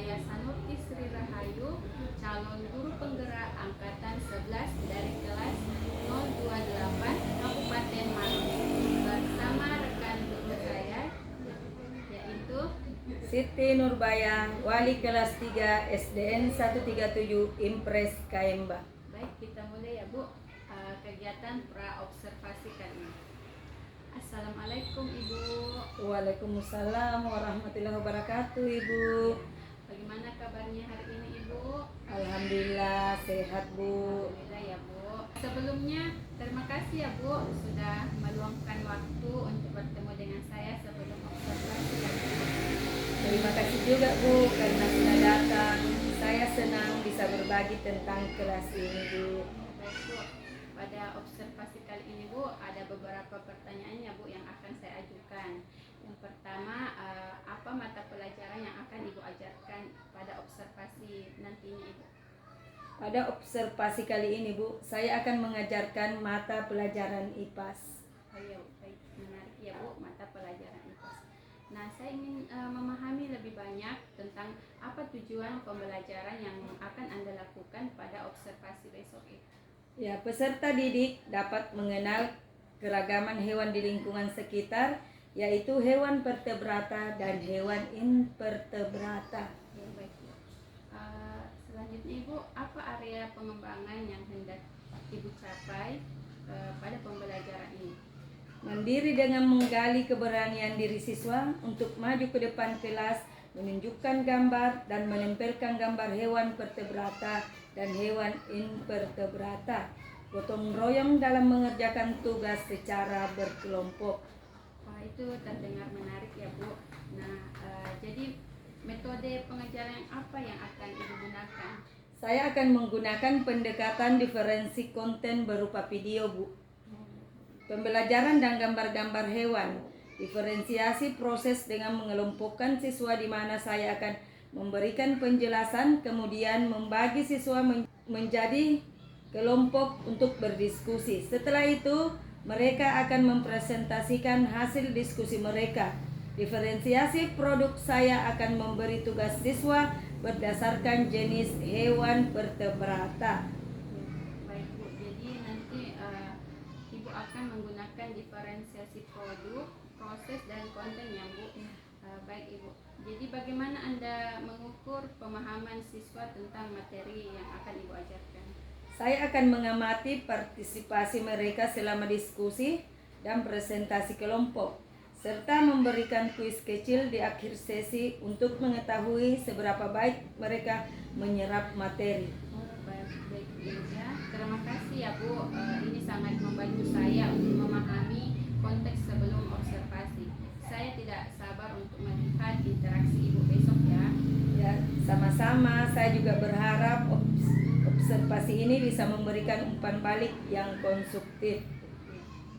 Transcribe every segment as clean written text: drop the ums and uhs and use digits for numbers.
saya Sanurti Sri Rahayu, calon guru penggerak angkatan 11 dari kelas 028 Kabupaten Maluku bersama rekan guru saya yaitu Siti Nurbaya, wali kelas 3 SDN 137 Impres Kaemba. Baik, kita mulai ya Bu, kegiatan pra-observasi kali ini. Assalamualaikum Ibu. Waalaikumsalam warahmatullahi wabarakatuh, Ibu. Bagaimana kabarnya hari ini Ibu? Alhamdulillah sehat, Bu. Alhamdulillah ya Bu. Sebelumnya terima kasih ya Bu sudah meluangkan waktu untuk bertemu dengan saya sebelum observasi ya Bu. Terima kasih juga, Bu, karena sudah datang. Saya senang bisa berbagi tentang kelas ini, Bu. Baik Bu, pada observasi kali ini Bu ada beberapa pertanyaan ya Bu yang akan saya ajukan. Yang pertama, apa mata pelajaran yang akan Ibu ajarkan pada observasi nantinya Ibu? Pada observasi kali ini, Bu, saya akan mengajarkan mata pelajaran IPAS. Ayo, baik, menarik ya Bu, mata pelajaran IPAS. Nah, saya ingin memahami lebih banyak tentang apa tujuan pembelajaran yang akan Anda lakukan pada observasi besok itu. Ya, peserta didik dapat mengenal keragaman hewan di lingkungan sekitar, yaitu hewan vertebrata dan hewan invertebrata. Ya, baik Bu. Selanjutnya Ibu, apa area pengembangan yang hendak Ibu capai pada pembelajaran ini? Mandiri dengan menggali keberanian diri siswa untuk maju ke depan kelas, menunjukkan gambar dan menempelkan gambar hewan vertebrata dan hewan invertebrata. Gotong royong dalam mengerjakan tugas secara berkelompok. Wah, itu terdengar menarik ya Bu. Nah, jadi metode pengajaran apa yang akan Ibu gunakan? Saya akan menggunakan pendekatan diferensi konten berupa video, Bu. Pembelajaran dan gambar-gambar hewan. Diferensiasi proses dengan mengelompokkan siswa di mana saya akan memberikan penjelasan, kemudian membagi siswa menjadi kelompok untuk berdiskusi. Setelah itu, mereka akan mempresentasikan hasil diskusi mereka. Diferensiasi produk saya akan memberi tugas siswa berdasarkan jenis hewan vertebrata. Baik Bu, jadi nanti Ibu akan menggunakan diferensiasi produk, proses dan konten ya Bu. Baik Ibu. Jadi bagaimana Anda mengukur pemahaman siswa tentang materi yang akan Ibu ajarkan? Saya akan mengamati partisipasi mereka selama diskusi dan presentasi kelompok, serta memberikan kuis kecil di akhir sesi untuk mengetahui seberapa baik mereka menyerap materi. Baik Ibu ya. Terima kasih ya Bu. Ini sangat membantu saya untuk memahami konteks sebelum observasi. Saya tidak sabar untuk melihat interaksi Ibu besok ya. Ya, sama-sama. Saya juga berharap observasi ini bisa memberikan umpan balik yang konstruktif.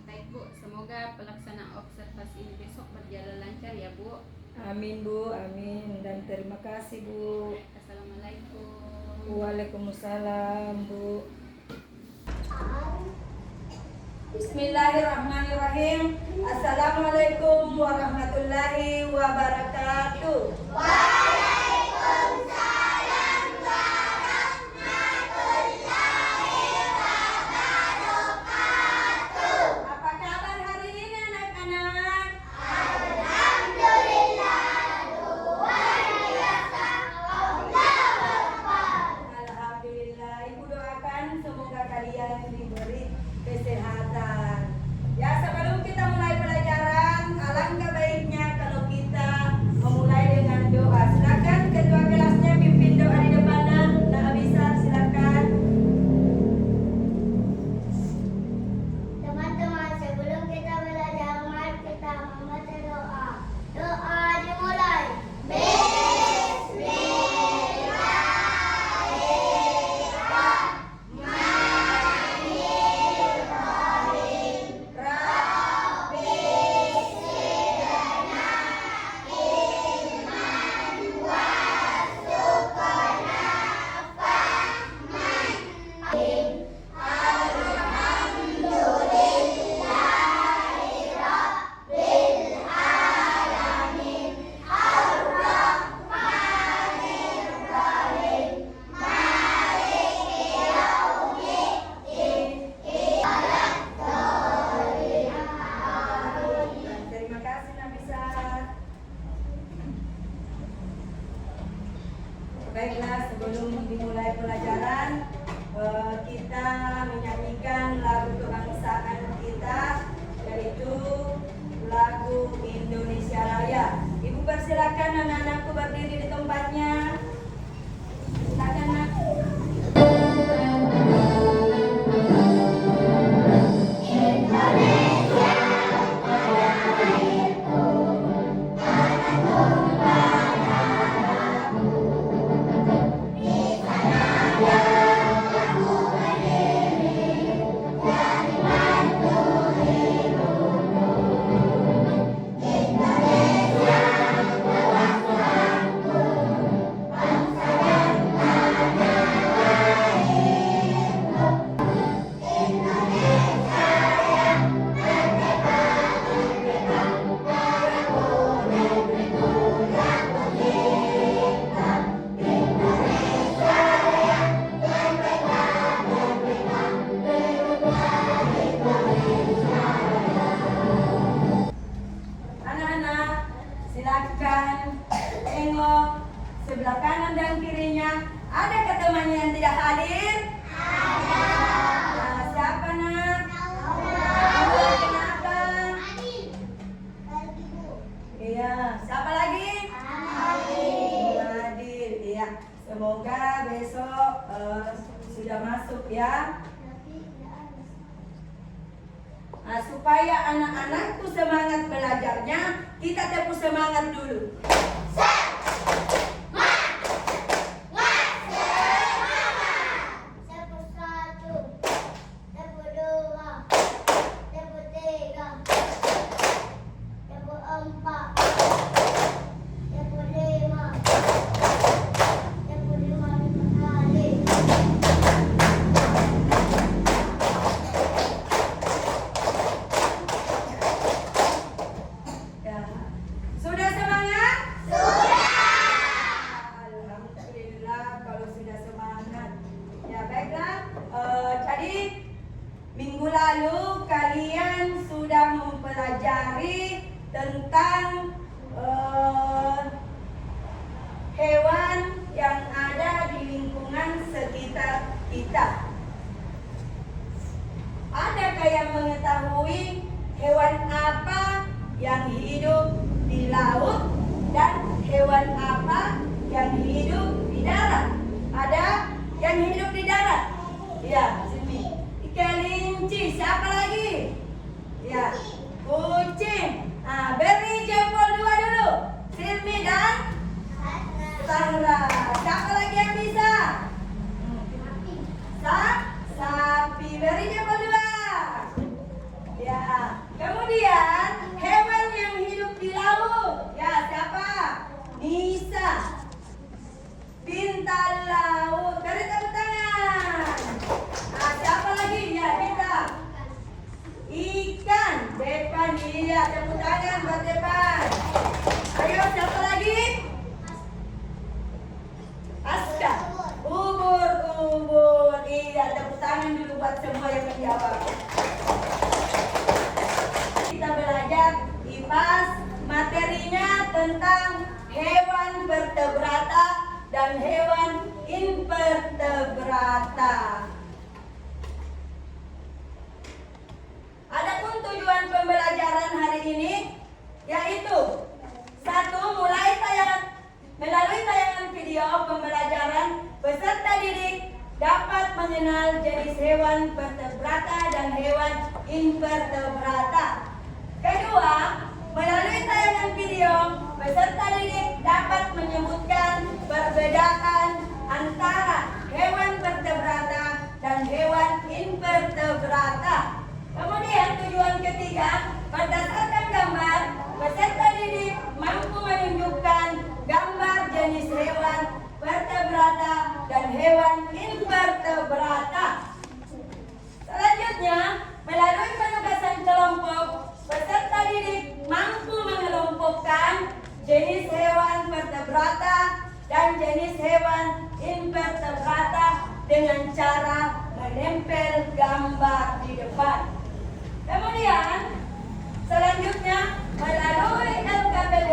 Baik Bu, semoga pelaksanaan observasi ini besok berjalan lancar ya Bu. Amin, Bu, amin. Dan terima kasih, Bu. Assalamualaikum. Waalaikumsalam, Bu. Bismillahirrahmanirrahim. Assalamualaikum warahmatullahi wabarakatuh. Apa kabar hari ini anak-anak? Alhamdulillah, Ibu doakan semoga kalian diberi kesehatan. Ya, sebelum kita mulai pelajaran, alangkah baiknya kalau kita memulai dengan doa. Baiklah, sebelum dimulai pelajaran, kita menyanyikan lagu kebangsaan kita, yaitu lagu Indonesia Raya. Ibu persilakan anak-anakku berdiri di tempatnya. Silakan, Nak. Silakan tengok sebelah kanan dan kirinya. Ada temannya yang tidak hadir? Ada. Nah, siapa, Nak? Kenapa? Iya. Siapa lagi? Hadir. Iya. Semoga besok sudah masuk ya. Nah, supaya anak-anakku semangat belajarnya, kita tepuk semangat dulu. Sudah semangat? Alhamdulillah kalau sudah semangat. Ya baiklah. Jadi minggu lalu kalian sudah mempelajari tentang hewan yang ada di lingkungan sekitar kita. Adakah yang mengetahui hewan apa yang hidup di laut dan hewan apa yang hidup di darat? Ada yang hidup di darat? Ya, sini. Kelinci, siapa lagi? Ya, kucing. Nah, beri jempol 2 dulu. Silmi dan Sandra. Siapa lagi yang bisa? Sapi. Beri jempol 2. Ya, kemudian hewan yang hidup di laut. Ya, siapa? Nisa. Bintang laut. Beri tepuk tangan. Nah, siapa lagi? Ya, kita. Ikan. Depan dia. Tepuk tangan buat depan. Ayo, siapa lagi? Aska. Ubur. Iya, tepuk tangan dulu buat semua yang menjawab. Kita belajar IPAS, materinya tentang hewan vertebrata dan hewan invertebrata. Adapun tujuan pembelajaran hari ini yaitu 1. Melalui tayangan video pembelajaran, peserta didik dapat mengenal jenis hewan vertebrata dan hewan invertebrata. 2. Melalui tayangan video, peserta didik dapat menyebutkan perbedaan antara hewan vertebrata dan hewan invertebrata. Kemudian tujuan ketiga, berdasarkan gambar, peserta didik mampu menunjukkan gambar jenis hewan vertebrata dan hewan invertebrata. Selanjutnya, melalui penugasan kelompok, peserta didik mampu mengelompokkan jenis hewan vertebrata dan jenis hewan invertebrata dengan cara menempel gambar di depan. Kemudian, selanjutnya, melalui LKPD,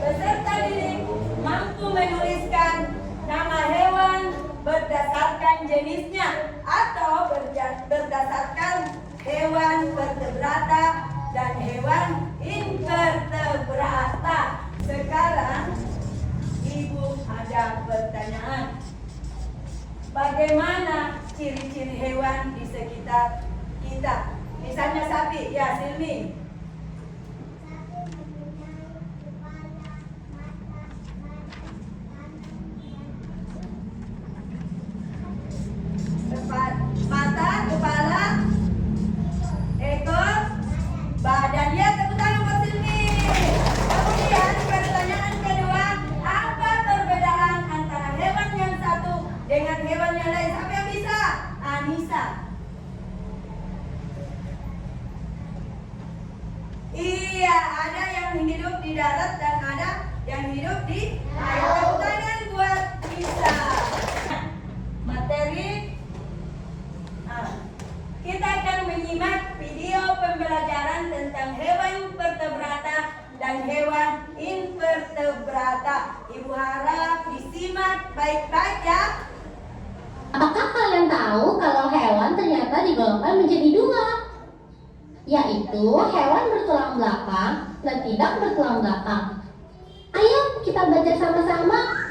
peserta didik mampu menuliskan nama bagaimana ciri-ciri hewan di sekitar kita. Misalnya sapi, ya Silmi. Mata, kepala, ekor, badan. Ya, tepuk tangan buat Silmi. Kemudian pertanyaan kedua, apa perbedaan antara hewan yang satu dengan hewan yang lain? Siapa yang bisa? Anissa. Iya, ada yang hidup di darat dan ada yang hidup di air. Tepuk tangan buat Nisa. Materi. Kita akan menyimak video pembelajaran tentang hewan vertebrata dan hewan invertebrata. Ibu harap disimak baik-baik ya. Apakah kalian tahu kalau hewan ternyata digolongkan menjadi dua? Yaitu hewan bertulang belakang dan tidak bertulang belakang. Ayo kita belajar sama-sama.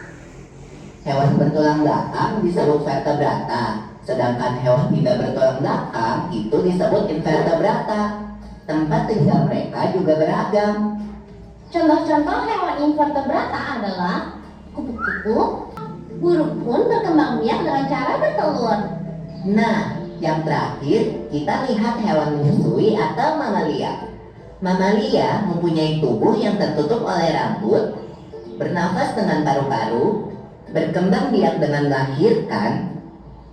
Hewan bertulang belakang disebut vertebrata, sedangkan hewan tidak bertulang belakang itu disebut invertebrata. Tempat tinggal mereka juga beragam. Contoh-contoh hewan invertebrata adalah kupu-kupu. Burung pun berkembang biak dengan cara bertelur. Nah, yang terakhir kita lihat hewan menyusui atau mamalia. Mamalia mempunyai tubuh yang tertutup oleh rambut, bernafas dengan paru-paru, berkembang biak dengan melahirkan,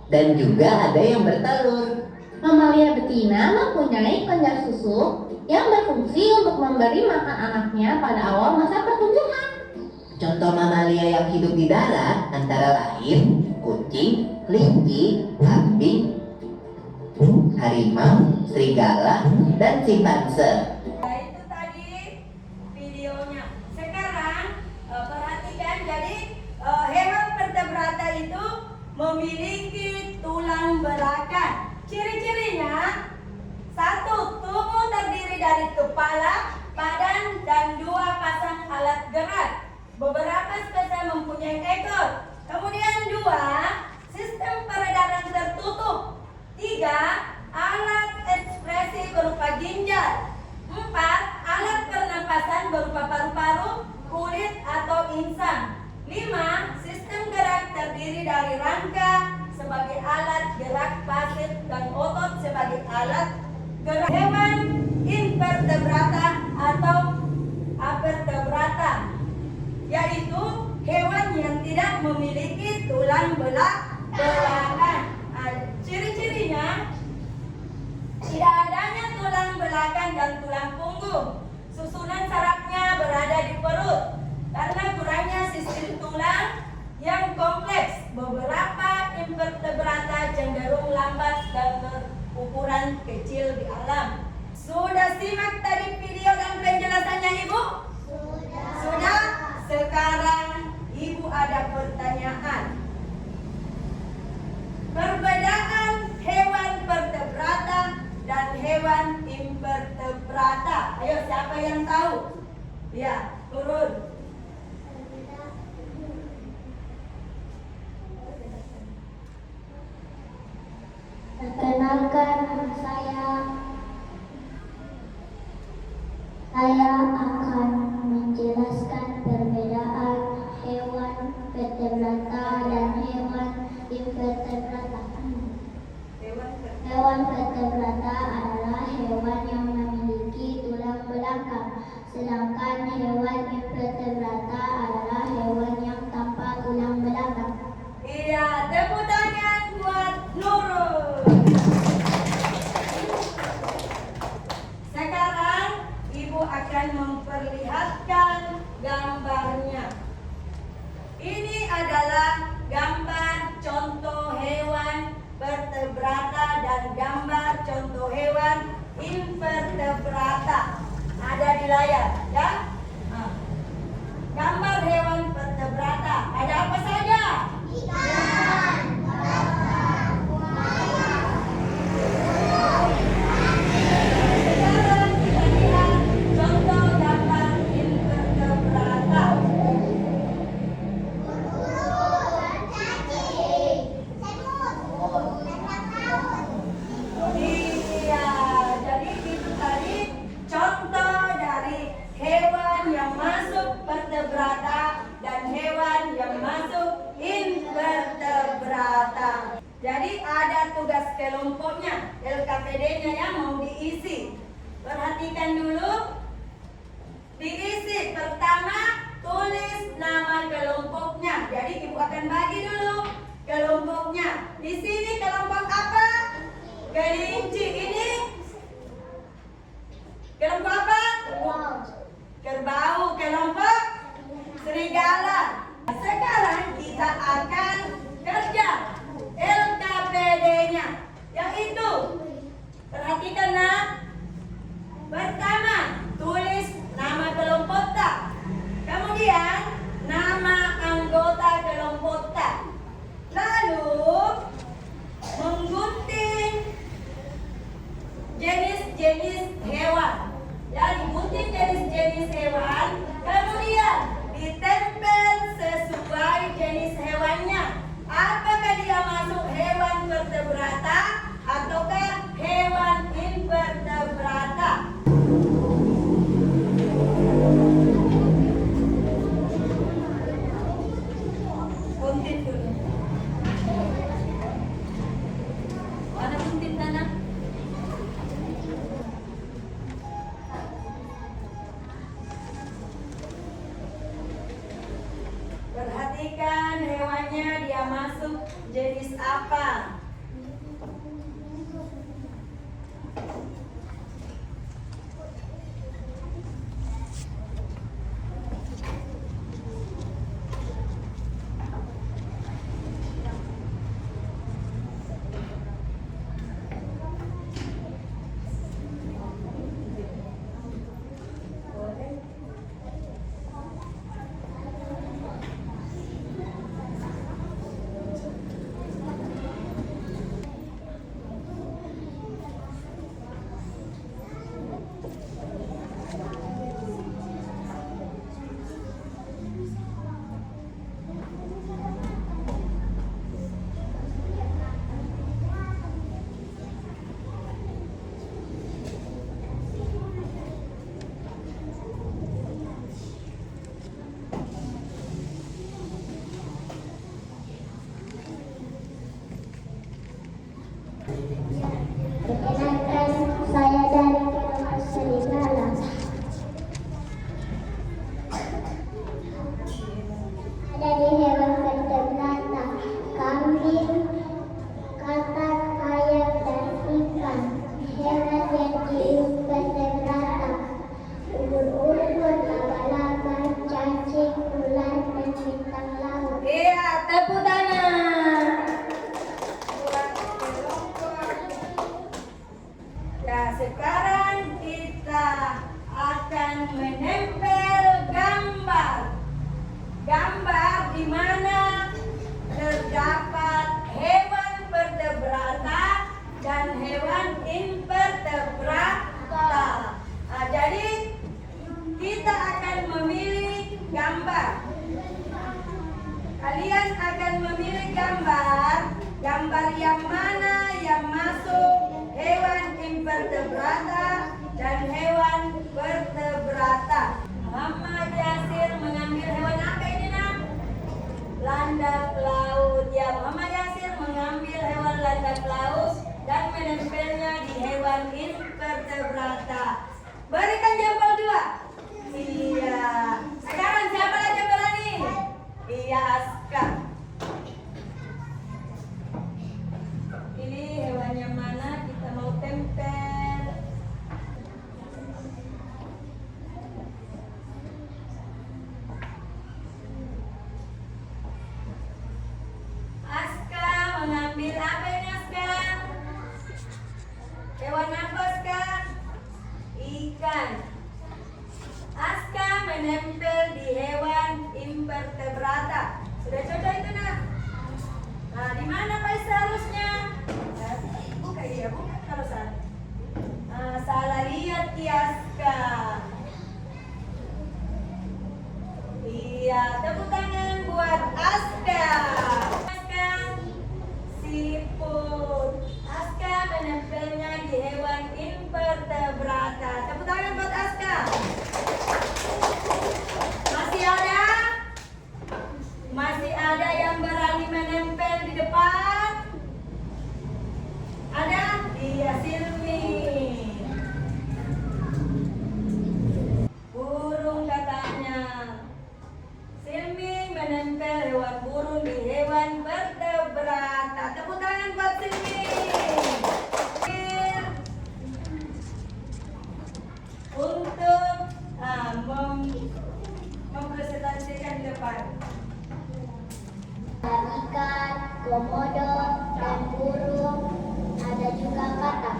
dan juga ada yang bertelur. Mamalia betina mempunyai kelenjar susu yang berfungsi untuk memberi makan anaknya pada awal masa pertumbuhan. Contoh mamalia yang hidup di darat antara lain kucing, kelinci, kambing, harimau, serigala, dan simpanse. Nah, itu tadi videonya. Sekarang perhatikan, jadi hewan vertebrata itu memiliki tulang belakang. Ciri-cirinya, satu, tubuh terdiri dari kepala, badan, dan dua pasang alat gerak. Beberapa spesies mempunyai ekor. Kemudian dua, sistem peredaran tertutup. Tiga, alat ekspresi berupa ginjal. Empat, alat pernapasan berupa paru-paru, kulit atau insang. Lima, sistem gerak terdiri dari rangka sebagai alat gerak pasif dan otot sebagai alat gerak. Hewan invertebrata atau avertebrata, yaitu hewan yang tidak memiliki tulang belakang. Ciri-cirinya, tidak adanya tulang belakang dan tulang punggung. Susunan sarafnya berada di perut. Karena kurangnya sistem tulang yang kompleks, beberapa invertebrata cenderung lambat dan berukuran kecil di alam. Sudah simak tadi video dan penjelasannya Ibu? Sudah? Sekarang Ibu ada pertanyaan. Perbedaan hewan vertebrata dan hewan invertebrata. Ayo, siapa yang tahu? Ya, turun. Perkenalkan saya akan menjelaskan perbedaan hewan vertebrata dan hewan invertebrata. Hewan vertebrata adalah hewan yang memiliki tulang belakang, sedangkan hewan invertebrata adalah hewan yang tanpa tulang belakang. Iya, tepuk tangan buat Nurul. Sekarang Ibu akan memperlihatkan gambarnya. Ini adalah gambar contoh hewan vertebrata dan gambar contoh hewan invertebrata. Ada di layar, ya? Gambar hewan vertebrata. Ada apa saja? Ikan. Sekarang kita lihat contoh gambar invertebrata. Burung, cacing, semut, vertebrata dan hewan yang masuk invertebrata. Jadi ada tugas kelompoknya, LKPD-nya yang mau diisi. Perhatikan dulu. Diisi pertama, tulis nama kelompoknya. Jadi ibu akan bagi dulu kelompoknya. Di sini kelompok apa? Kelinci. Ini kelompok apa? Kerbau. Kelompok serigala. Sekarang kita akan kerja LKPD-nya, yaitu perhatikan nak. Pertama, tulis nama kelompok tak. Kemudian nama anggota kelompok tak. Lalu menggunting jenis-jenis hewan. Jadi gunting jenis-jenis hewan, kemudian ditempel sesuai jenis hewannya. Apakah dia masuk hewan vertebrata ataukah hewan invertebrata? Gunting dulu. Mana gunting tanah? Perhatikan hewannya, dia masuk jenis apa? Perkenalkan, saya dari kelompok serigala. Ada di hewan vertebrata, kambing, katak, ayam, dan ikan. Hewan yang di vertebrata, ubur-ubur, laba-laba, cacing, ular, dan bintang laut. Iya, tepuk tangan. Nah, sekarang kita akan menempel gambar. Gambar di mana terdapat hewan vertebrata dan hewan invertebrata. Nah, jadi kita akan memilih gambar. Kalian akan memilih gambar yang mana yang masuk hewan invertebrata dan hewan vertebrata. Muhammad Yasir mengambil hewan apa ini nak? Landak laut. Ya, Muhammad Yasir mengambil hewan landak laut dan menempelnya di hewan invertebrata. Berikan jempol 2. Iya. Sekarang siapa lagi yang berani? Iya, Aska. Pilih hewan yang mana kita mau tempel. Aska mengambil apa ini Aska? Hewan apa Aska? Ikan. Aska menempel di hewan invertebrata. Sudah cocok itu nak? Nah, di mana Pak seharusnya? Buka iya, buka kalau salah. Nah, salah lihat Aska. Iya, tepuk tangan buat Aska. Aska, siput. Aska menempelnya di hewan invertebrata. Tepuk tangan buat Aska. Masih ada hewan burung di hewan vertebrata. Tepuk tangan buat sini. Untuk mempresentasikan di depan. Ada ikan, komodo, dan burung. Ada juga katak.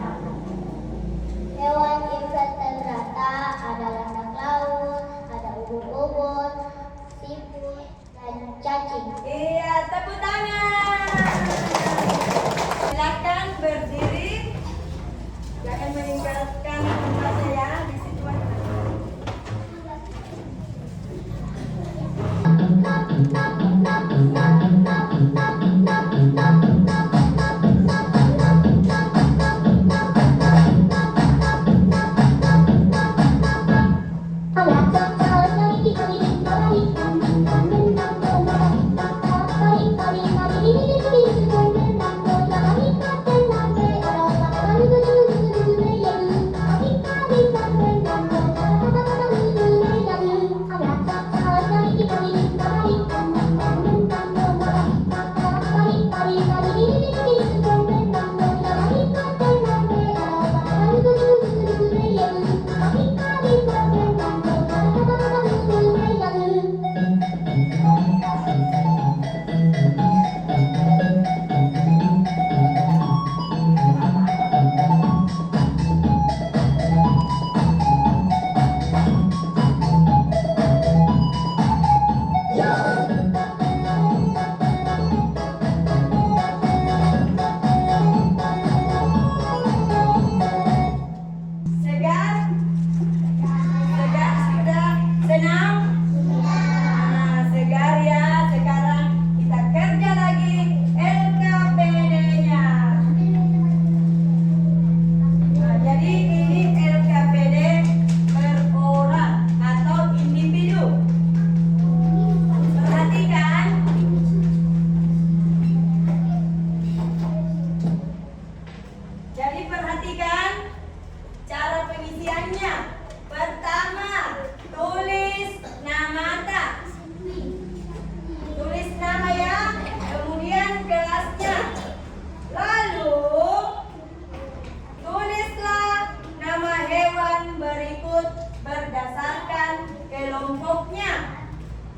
Hewan invertebrata ada landak laut, ada ubur-ubur, siput, dan cacing. Iya, tepuk tangan. Silakan berdiri. Jangan meninggalkan tempatnya ya. Di situ aja.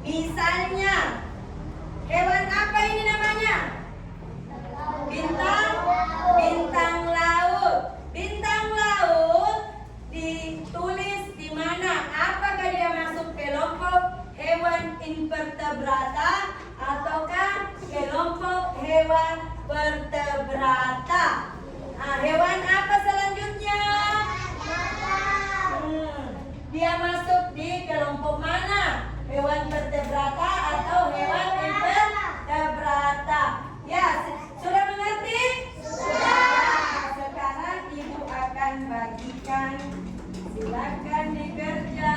Misalnya, hewan apa ini namanya? Bintang laut. Bintang laut ditulis di mana? Apakah dia masuk kelompok hewan invertebrata ataukah kelompok hewan vertebrata? Nah, hewan apa selanjutnya? Dia masuk di kelompok mana? Hewan vertebrata atau hewan invertebrata? Ya, sudah mengerti? Sudah. Sekarang ibu akan bagikan. Silakan dikerja.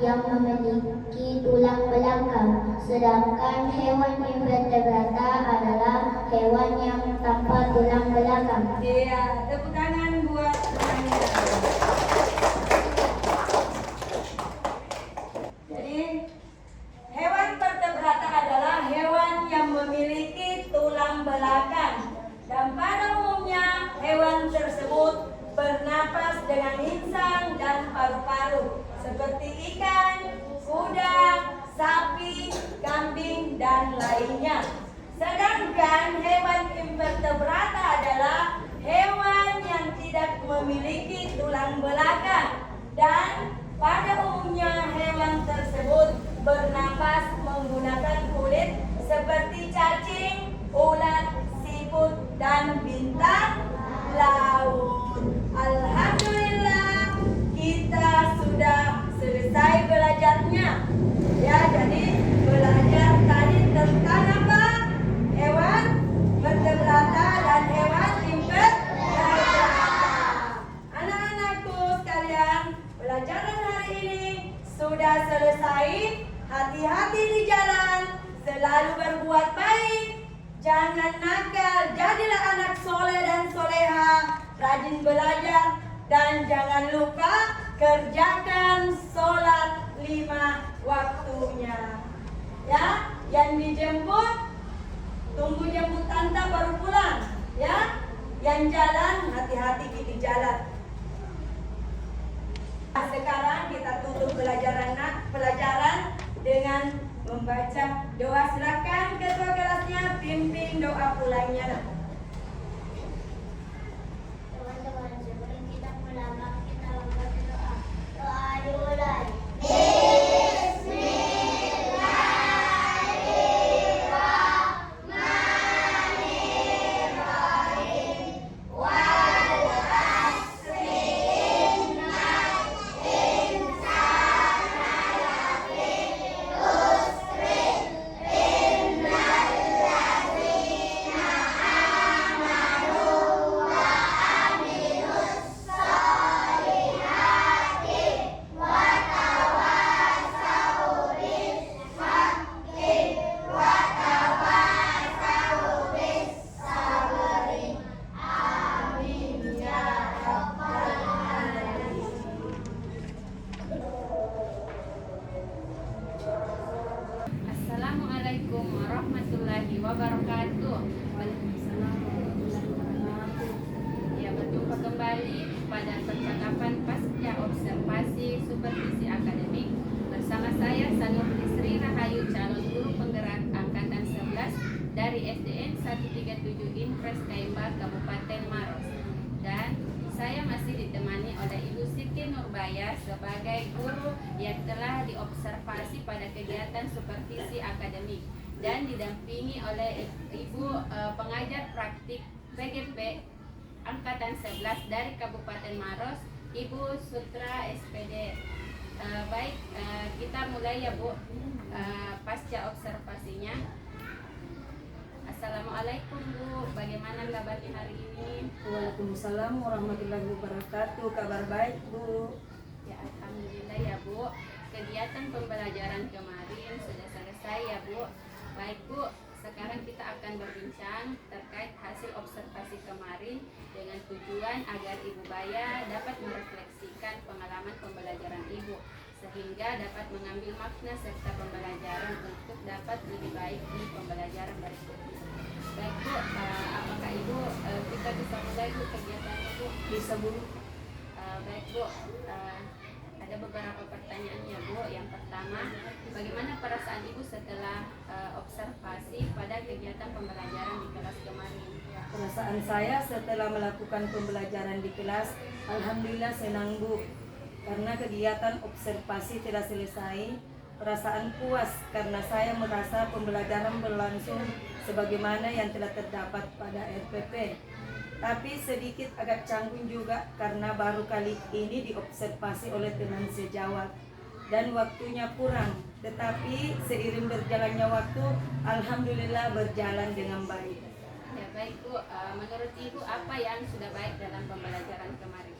yang memiliki tulang belakang, sedangkan hewan invertebrata adalah hewan yang tanpa tulang belakang. Iya, tepuk tangan buat temannya. Jadi, hewan vertebrata adalah hewan yang memiliki tulang belakang. Dan pada umumnya, hewan tersebut bernapas dengan insang dan paru-paru, seperti ikan, kuda, sapi, kambing, dan lainnya. Sedangkan hewan invertebrata adalah hewan yang tidak memiliki tulang belakang, dan pada umumnya hewan tersebut bernapas menggunakan kulit seperti cacing, ulat, siput, dan bintang laut. Alhamdulillah, kita sudah selesai belajarnya. Ya, jadi belajar tadi tentang apa? Hewan vertebrata dan hewan invertebrata. Anak-anakku sekalian, pelajaran hari ini sudah selesai. Hati-hati di jalan, selalu berbuat baik, jangan nakal, jadilah anak soleh dan soleha, rajin belajar, dan jangan lupa kerjakan sholat 5 waktunya. Ya, yang dijemput tunggu jemput tante baru pulang. Ya, yang jalan hati-hati di jalan. Sekarang kita tutup pelajaran dengan membaca doa. Silakan ketua kelasnya pimpin doa pulangnya. Teman-teman, sebelum kita pulang, kita membaca doa. Doa dimulai. Assalamualaikum warahmatullahi wabarakatuh. Waalaikumsalam warahmatullahi wabarakatuh. Ya, berjumpa kembali pada percakapan pasca observasi supervisi akademik bersama saya Sanurni Sri Rahayu, calon guru penggerak angkatan 11 dari SDN 137 Impres Kaimba, Kabupaten Maros. Dan saya masih ditemani oleh Ibu Siti Nurbaya sebagai guru yang telah diobservasi pada kegiatan supervisi akademik dan didampingi oleh Ibu pengajar praktik PGP angkatan 11 dari Kabupaten Maros, Ibu Sutra SPD. Baik, kita mulai ya Bu, pasca observasinya. Assalamualaikum Bu, bagaimana kabarnya hari ini? Waalaikumsalam warahmatullahi wabarakatuh. Kabar baik Bu. Ya, alhamdulillah ya Bu. Kegiatan pembelajaran kemarin sudah selesai ya Bu. Baik Bu, sekarang kita akan berbincang terkait hasil observasi kemarin dengan tujuan agar Ibu Baya dapat merefleksikan pengalaman pembelajaran Ibu sehingga dapat mengambil makna serta pembelajaran untuk dapat lebih baik di pembelajaran berikutnya. Baik Bu, apakah Ibu kita bisa mulai Bu kegiatannya Bu? Bisa Bu. Baik Bu, ada beberapa pertanyaannya Bu. Yang pertama, bagaimana perasaan Ibu setelah observasi pada kegiatan pembelajaran di kelas kemarin? Perasaan saya setelah melakukan pembelajaran di kelas, alhamdulillah senang Bu. Karena kegiatan observasi telah selesai, perasaan puas karena saya merasa pembelajaran berlangsung sebagaimana yang telah terdapat pada RPP. Tapi sedikit agak canggung juga karena baru kali ini diobservasi oleh teman sejawat dan waktunya kurang. Tetapi seiring berjalannya waktu, alhamdulillah berjalan dengan baik. Ya baik Bu, menurut Ibu apa yang sudah baik dalam pembelajaran kemarin?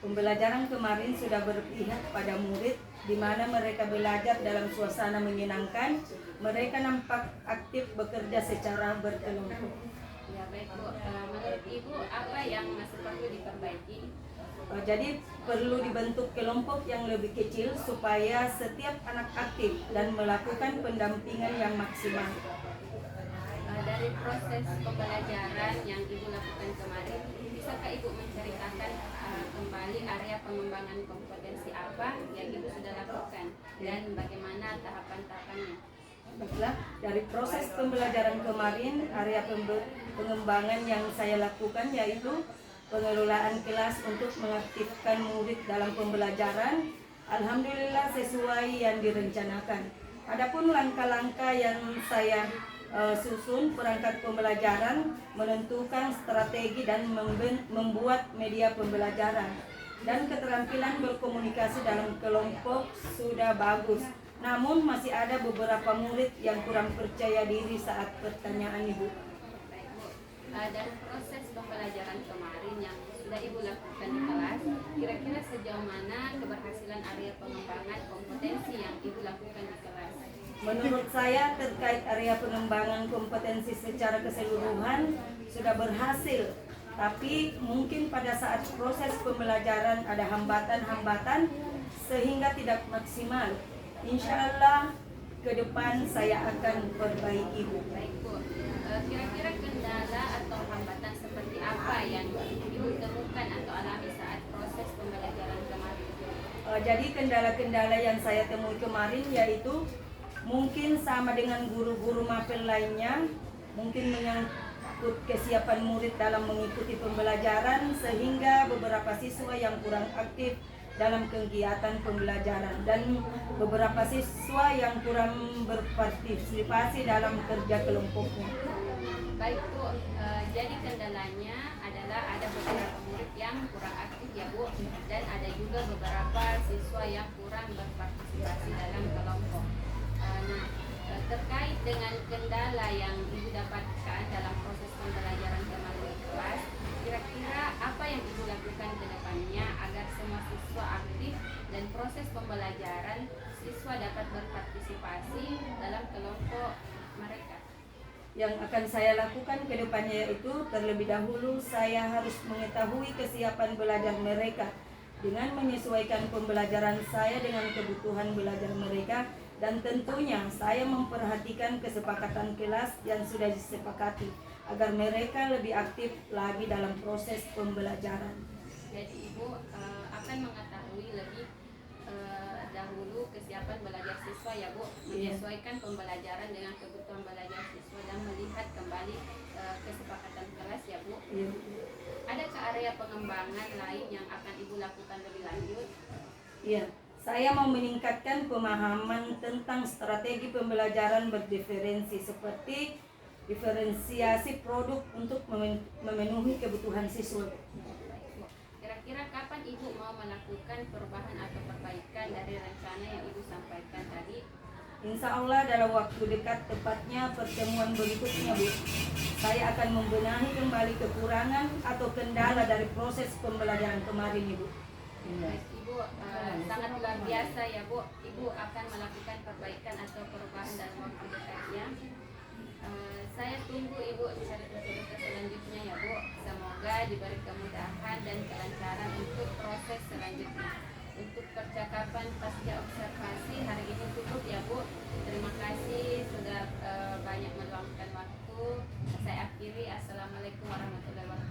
Pembelajaran kemarin sudah berpihak pada murid, di mana mereka belajar dalam suasana menyenangkan. Mereka nampak aktif bekerja secara berkelompok. Ya baik Bu, menurut Ibu apa yang masih perlu diperbaiki? Jadi perlu dibentuk kelompok yang lebih kecil supaya setiap anak aktif dan melakukan pendampingan yang maksimal. Dari proses pembelajaran yang Ibu lakukan kemarin, bisakah Ibu menceritakan kembali area pengembangan kompetensi apa yang Ibu sudah lakukan dan bagaimana tahapan-tahapannya? Baiklah, dari proses pembelajaran kemarin, area pengembangan yang saya lakukan yaitu pengelolaan kelas untuk mengaktifkan murid dalam pembelajaran. Alhamdulillah sesuai yang direncanakan. Adapun langkah-langkah yang saya susun, perangkat pembelajaran, menentukan strategi dan membuat media pembelajaran, dan keterampilan berkomunikasi dalam kelompok sudah bagus. Namun masih ada beberapa murid yang kurang percaya diri saat pertanyaan Ibu. Baik Bu, dari proses pembelajaran kemarin yang sudah Ibu lakukan di kelas, kira-kira sejauh mana keberhasilan area pengembangan kompetensi yang Ibu lakukan di kelas? Menurut saya terkait area pengembangan kompetensi secara keseluruhan sudah berhasil, tapi mungkin pada saat proses pembelajaran ada hambatan-hambatan sehingga tidak maksimal. Insya Allah ke depan saya akan perbaiki Bu. Baik Bu, kira-kira kendala atau hambatan seperti apa yang Ibu temukan atau alami saat proses pembelajaran kemarin? Jadi kendala-kendala yang saya temui kemarin yaitu mungkin sama dengan guru-guru mapel lainnya, mungkin menyangkut kesiapan murid dalam mengikuti pembelajaran sehingga beberapa siswa yang kurang aktif dalam kegiatan pembelajaran dan beberapa siswa yang kurang berpartisipasi dalam kerja kelompoknya. Baik Bu, jadi kendalanya adalah ada beberapa murid yang kurang aktif ya Bu, dan ada juga beberapa siswa yang kurang berpartisipasi dalam kelompok. Nah, terkait dengan kendala yang Ibu dapatkan dalam proses pembelajaran kemarin di kelas, kira-kira apa yang Ibu lakukan ke depannya agar semua siswa aktif dan proses pembelajaran siswa dapat berpartisipasi dalam kelompok mereka? Yang akan saya lakukan ke depannya yaitu terlebih dahulu saya harus mengetahui kesiapan belajar mereka dengan menyesuaikan pembelajaran saya dengan kebutuhan belajar mereka, dan tentunya saya memperhatikan kesepakatan kelas yang sudah disepakati agar mereka lebih aktif lagi dalam proses pembelajaran. Jadi Ibu akan mengetahui lebih dahulu kesiapan belajar siswa ya Bu, menyesuaikan pembelajaran dengan kebutuhan belajar siswa dan melihat kembali kesepakatan kelas ya Bu. Adakah area pengembangan lain yang akan Ibu lakukan lebih lanjut? Iya, saya mau meningkatkan pemahaman tentang strategi pembelajaran berdiferensi seperti diferensiasi produk untuk memenuhi kebutuhan siswa. Kira-kira kapan Ibu mau melakukan perubahan atau perbaikan dari rencana yang Ibu sampaikan tadi? Insya Allah dalam waktu dekat, tepatnya pertemuan berikutnya Bu, saya akan membenahi kembali kekurangan atau kendala dari proses pembelajaran kemarin Ibu. Baik, Ibu sangat luar biasa ya Bu. Ibu akan melakukan perbaikan atau perubahan dalam waktu dekat ya. Saya tunggu Ibu cerita-cerita selanjutnya ya Bu. Semoga diberi kemudahan dan kelancaran untuk proses selanjutnya. Untuk percakapan pasca observasi hari ini cukup ya Bu. Terima kasih sudah banyak meluangkan waktu. Saya akhiri. Assalamualaikum warahmatullahi wabarakatuh.